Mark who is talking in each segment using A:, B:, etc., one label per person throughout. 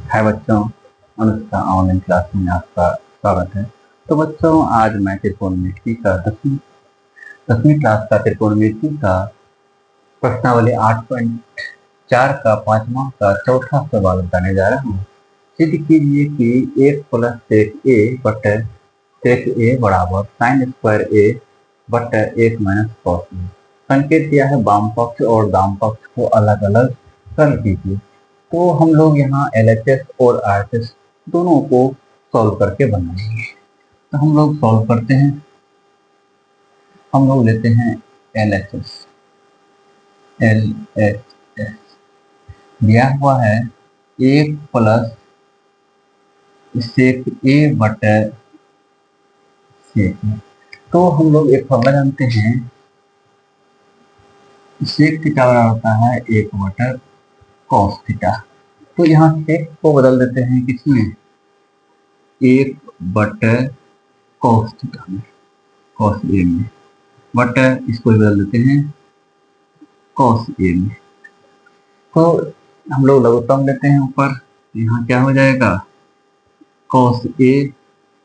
A: हाय बच्चों, Anushka online class में आपका स्वागत है। तो बच्चों, आज मैं त्रिकोणमिति का दसवीं क्लास का त्रिकोणमिति का प्रश्नावली 8.4 का पांचवा का चौथा सवाल बताने जा रहा हूँ। सिद्ध कीजिए कि 1 प्लस सेक ए बटे सेक ए बराबर साइन स्क्वायर ए बटे 1 माइनस कॉस ए। संकेत दिया है वाम पक्ष और दाम पक्ष को अलग अलग कर लीजिए। तो हम लोग यहाँ LHS और RHS दोनों को सॉल्व करके बनाएंगे। तो हम लोग सॉल्व करते हैं। हम लोग लेते हैं LHS दिया हुआ है 1 प्लस सेक ए बटे सेक। तो हम लोग एक फॉर्मूला जानते हैं, सेक थीटा बराबर होता है 1 बटे कॉस थीटा। तो यहाँ सेक को बदल देते हैं किसमें, 1 बटे कॉस थीटा में, कॉस ए में, बटे इसको बदल देते हैं कॉस ए में। तो हम लोग लघुत्तम लेते हैं ऊपर, यहाँ क्या हो जाएगा कॉस ए,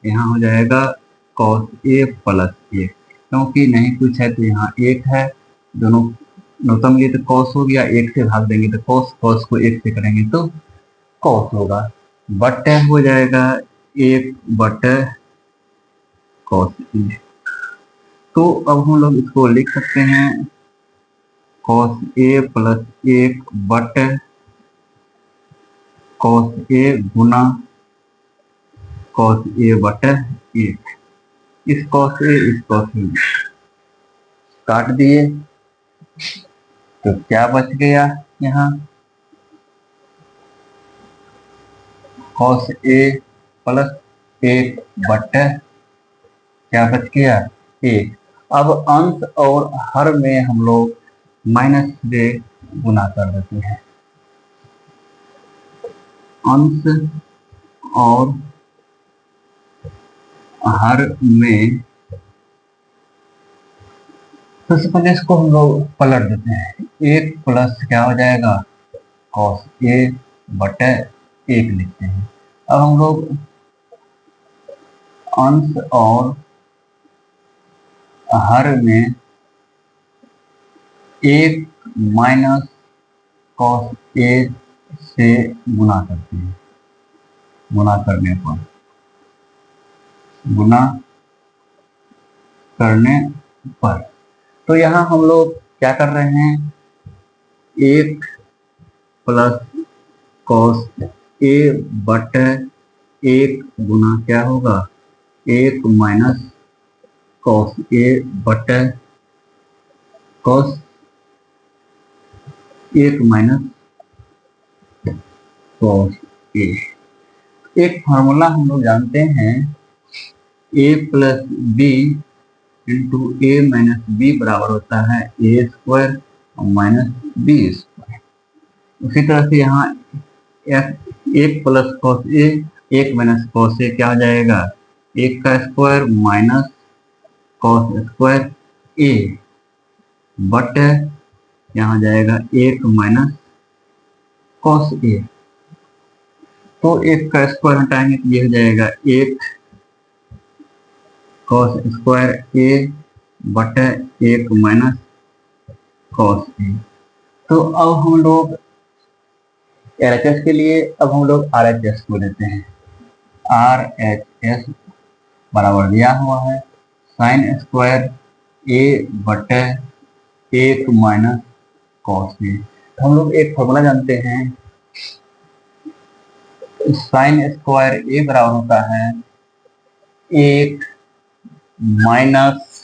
A: यहाँ हो जाएगा कॉस ए प्लस ए, क्योंकि नहीं कुछ है तो यहाँ 1 है, दोनों लघुत्तम लिए तो कॉस हो गया, 1 से भाग देंगे तो कॉस, कॉस को 1 से करेंगे तो कॉस होगा, बटे हो जाएगा 1 बटे कॉस ए। तो अब हम लोग इसको लिख सकते हैं कॉस ए प्लस 1 बटे cos A Guna cos A बटे 1। इस कॉस ए इस कॉस ए काट दिए तो क्या बच गया, यहाँ कॉस ए प्लस 1 बटे क्या बच गया 1। अब अंश और हर में हम लोग माइनस से गुना कर देते हैं। अंश और हर में सबसे पहले इसको हम लोग पलट देते हैं, 1 प्लस क्या हो जाएगा कॉस ए बटे 1 लिखते हैं। अब हम लोग अंश और हर में 1 माइनस कॉस ए से गुना करते हैं। गुना करने पर तो यहाँ हम लोग क्या कर रहे हैं, 1 प्लस कॉस ए बटे 1 गुना क्या होगा 1 माइनस कॉस ए बटे कॉस 1 माइनस कॉस ए। एक फार्मूला हम लोग जानते हैं, a plus B into A minus B बराबर होता है A square minus B square. उसी तरह से यहाँ 1 plus cos A 1 minus cos A क्या हो जाएगा 1 का square minus cos square A बटे यहाँ जाएगा 1 माइनस कॉस ए। तो 1 का स्क्वायर हटाएंगे तो ये हो जाएगा 1 कॉस स्क्वायर ए बटे 1 माइनस कॉस ए। तो अब हम लोग LHS के लिए अब हम लोग RHS को लेते हैं। RHS बराबर दिया हुआ है साइन स्क्वायर ए बटे 1 माइनस कॉस ए। हम लोग एक फॉर्मूला जानते हैं, साइन स्क्वायर ए बराबर होता है 1 माइनस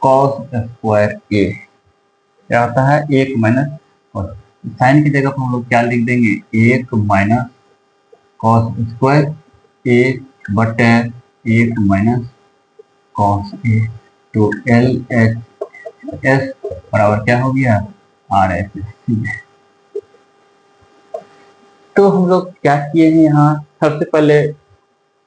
A: कॉस स्क्वायर ए। क्या होता है 1 माइनस कॉस, साइन की जगह पर हम लोग क्या लिख देंगे 1 माइनस कॉस स्क्वायर ए बटे 1 माइनस कॉस ए। तो LHS बराबर क्या हो गया RHS। तो हम लोग क्या किए हैं, यहाँ सबसे पहले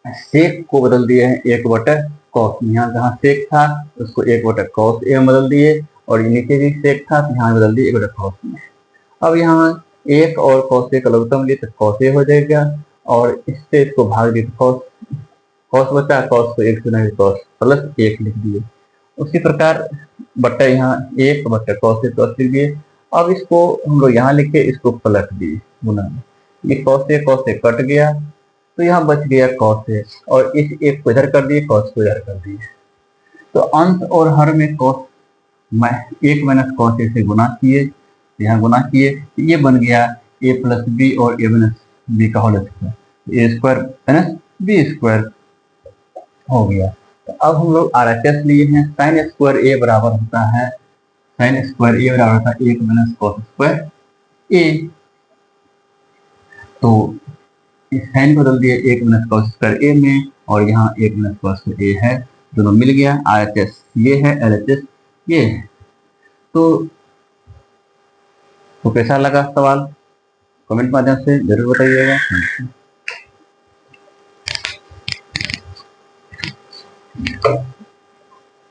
A: सेक को बदल दिए हैं 1 बटे कॉस। यहाँ जहाँ सेक था उसको 1 बटे कॉस ए में बदल दिए, और नीचे भी सेक था तो यहाँ बदल दिए 1 बटे कॉस में। अब यहाँ एक और कॉस ए का लघुत्तम लिए तो कॉस ए हो जाएगा, और इससे इसको भाग दिए तो कॉस कॉस बचा, कॉस को एक से कॉस प्लस एक लिख दिए। उसी प्रकार बट्टा यहाँ एक बट्टा कॉस ए प्लस लिख दिए। अब इसको हम लोग यहाँ लिखे, इसको पलट दिए गुना में, ये कॉस ए कट गया तो यहाँ बच गया कॉस ए, और इस एक को इधर कर दिए, कॉस को इधर कर दिए। तो अंश और हर में कॉस एक माइनस कॉस ए से गुना किए, यहाँ गुना किए, ये बन गया ए प्लस बी और ए माइनस बी का होल स्क्वायर, ए स्क्वायर माइनस बी स्क्वायर हो गया। तो अब हम लोग RHS लिए हैं, साइन स्क्वायर ए बराबर होता है, साइन स्क्वायर ए बराबर होता है एक माइनस कॉस स्क्वायर ए। तो इस साइन को बदल दिया एक माइनस कॉस स्क्वायर ए में, और यहाँ एक माइनस कॉस ए है, दोनों मिल गया। RHS ये है, LHS ये है। तो कैसा लगा सवाल, कमेंट माध्यम से जरूर बताइएगा।